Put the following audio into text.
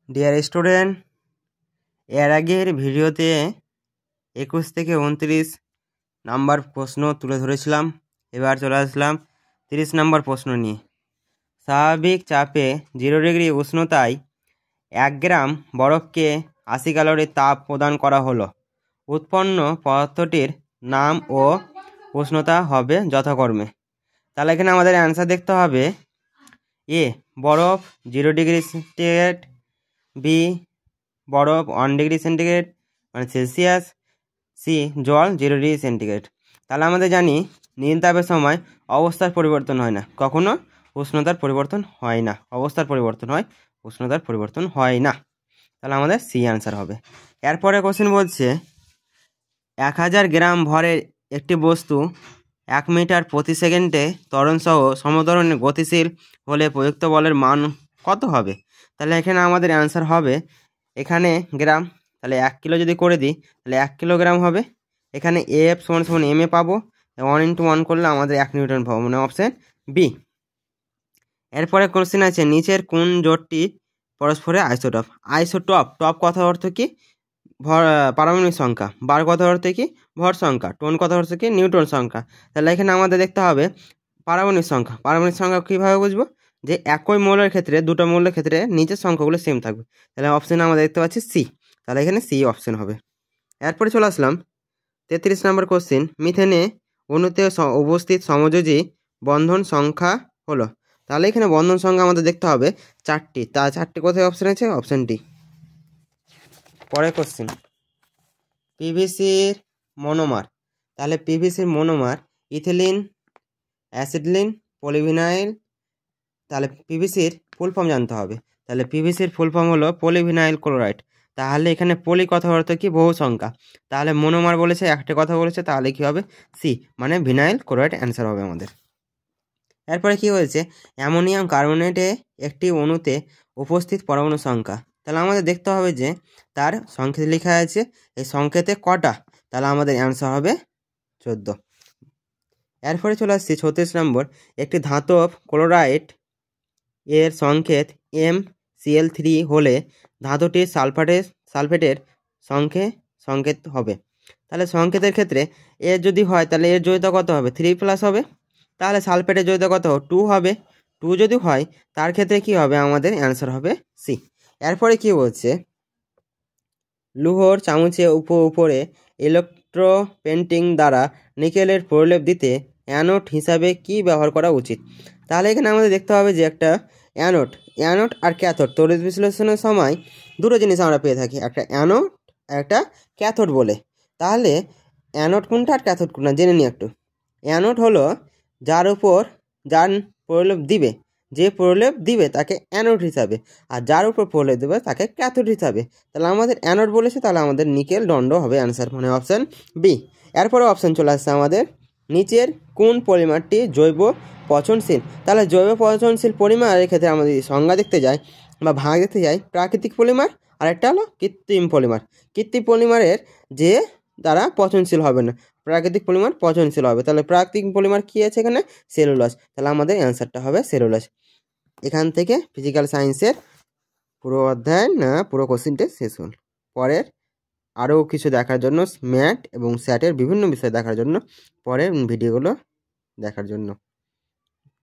Dear student, এর আগের ভিডিওতে 21 থেকে 29 নাম্বার প্রশ্ন তুলে ধরেছিলাম। এবার চলে আসলাম 30 নাম্বার প্রশ্ন নিয়ে। স্বাভাবিক চাপে 0 ডিগ্রি উষ্ণতায় 1 গ্রাম বরফকে 80 ক্যালোরি তাপ প্রদান করা হলো। উৎপন্ন পদার্থটির নাম ও উষ্ণতা হবে যথাক্রমে। তাহলে এখানে আমাদের অ্যান্সার দেখতে হবে এ বরফ 0 ডিগ্রি সেন্টিগ্রেড, বি বরফ 1 ডিগ্রি সেন্টিগ্রেড মানে সেলসিয়াস, সি জল 0 ডিগ্রি সেন্টিগ্রেড। তাহলে আমাদের জানি নীল তাপের সময় অবস্থার পরিবর্তন হয় না, কখনো উষ্ণতার পরিবর্তন হয় না। অবস্থার পরিবর্তন হয়, উষ্ণতার পরিবর্তন হয় না। তাহলে আমাদের সি অ্যান্সার হবে। এরপরে কোশ্চেন বলছে 1000 গ্রাম ভরের একটি বস্তু 1 মিটার প্রতি সেকেন্ডে ত্বরণসহ সমধরণে গতিশীল হলে প্রযুক্ত বলের মান কত হবে? তাহলে এখানে আমাদের অ্যান্সার হবে, এখানে গ্রাম, তাহলে 1 কিলো যদি করে দিই তাহলে 1 কিলোগ্রাম হবে। এখানে এফ সমান সমান এম এ পাবো, 1 × 1 করলে আমাদের 1 নিউটন পাবো, মানে অপশান বি। এরপরে কোশ্চেন আছে নিচের কোন জোটটি পরস্পরের আইসোটপ? আইসোটপ, টপ কথা অর্থ কি? পারমাণবিক সংখ্যা। বার কথা অর্থ কি? ভর সংখ্যা। টোন কথা অর্থ কি? নিউটন সংখ্যা। তাহলে এখানে আমাদের দেখতে হবে পারমাণবিক সংখ্যা। পারমাণবিক সংখ্যা কীভাবে বুঝবো? যে একই মৌলের ক্ষেত্রে, দুটো মৌলের ক্ষেত্রে নিচের সংখ্যাগুলো সেম থাকবে। তাহলে অপশানে আমরা দেখতে পাচ্ছি সি। তাহলে এখানে সি অপশান হবে। এরপরে চলে আসলাম 33 নম্বর কোশ্চেন। মিথেনে অণুতে উপস্থিত সমযোজী বন্ধন সংখ্যা হলো। তাহলে এখানে বন্ধন সংখ্যা আমাদের দেখতে হবে 4টি। তা 4টি কোথায় অপশান আছে? Option D. পরে কোশ্চেন পিভিসির মনোমার। তাহলে পিভিসির মনোমার ইথিলিন, অ্যাসিডলিন, পলিভিনাইল। তাহলে পিভিসির ফুল ফর্ম জানতে হবে। তাহলে পিভিসির ফুল ফর্ম হলো পলিভিনাইল ক্লোরাইড। তাহলে এখানে পলি কথা অর্থ কি? বহু সংখ্যা। তাহলে মনোমার বলেছে, একটা কথা বলেছে, তাহলে কি হবে? সি, মানে ভিনাইল ক্লোরাইড অ্যান্সার হবে আমাদের। এরপরে কি হয়েছে? অ্যামোনিয়াম কার্বনেটে একটি অণুতে উপস্থিত পরমাণু সংখ্যা। তাহলে আমাদের দেখতে হবে যে তার সংকেত লেখা আছে, এই সংকেতে কটা? তাহলে আমাদের অ্যান্সার হবে 14। এরপরে চলে আসছি 36 নম্বর। একটি ধাতব ক্লোরাইড এর সংকেত MCl3 হলে ধাতুটির সালফেটের সংকেত হবে। তাহলে সংকেতের ক্ষেত্রে এর যদি হয় তাহলে এর জড়িত কত হবে? 3+ হবে। তাহলে সালফেটের জড়িত কত? 2 হবে। 2 যদি হয় তার ক্ষেত্রে কি হবে? আমাদের অ্যান্সার হবে সি। এরপরে কি বলছে? লুহোর চামচে উপরে ইলেকট্রোপেন্টিং দ্বারা নিকেলের প্রলেপ দিতে অ্যানোড হিসাবে কি ব্যবহার করা উচিত? তাহলে এখানে আমাদের দেখতে হবে যে একটা অ্যানোড আর ক্যাথোড তড়িৎ বিশ্লেষণের সময় দুটো জিনিস আমরা পেয়ে থাকি, একটা অ্যানোড আর একটা ক্যাথোড বলে। তাহলে অ্যানোড কোনটা আর ক্যাথোড কোনটা জেনে নিই একটু। অ্যানোড হলো যার প্রলেপ দিবে, যে প্রলেপ দিবে তাকে অ্যানোড হিসাবে, আর যার উপর প্রলেপ দেবে তাকে ক্যাথোড হিসাবে। তাহলে আমাদের অ্যানোড বলেছে, তাহলে আমাদের নিকেল দণ্ড হবে অ্যান্সার, মানে অপশান বি। এরপরে অপশান চলে আসছে আমাদের নিচের কোন পলিমারটি জৈব পচনশীল? তাহলে জৈব পচনশীল পলিমারের ক্ষেত্রে আমাদের সংজ্ঞা দেখতে যাই বা ভাগ দেখতে যাই, প্রাকৃতিক পলিমার আর একটা হলো কৃত্রিম পলিমার। কৃত্রিম পলিমারের যে দ্বারা পচনশীল হবে না, প্রাকৃতিক পলিমার পচনশীল হবে। তাহলে প্রাকৃতিক পলিমার কী আছে এখানে? সেলুলোজ। তাহলে আমাদের অ্যান্সারটা হবে সেলুলোজ। এখান থেকে ফিজিক্যাল সায়েন্সের পুরো অধ্যায় না পুরো কোশ্চেনটা শেষ হল। পরের আরও কিছু দেখার জন্য, ম্যাট এবং স্যাটের বিভিন্ন বিষয় দেখার জন্য পরের ভিডিওগুলো দেখার জন্য।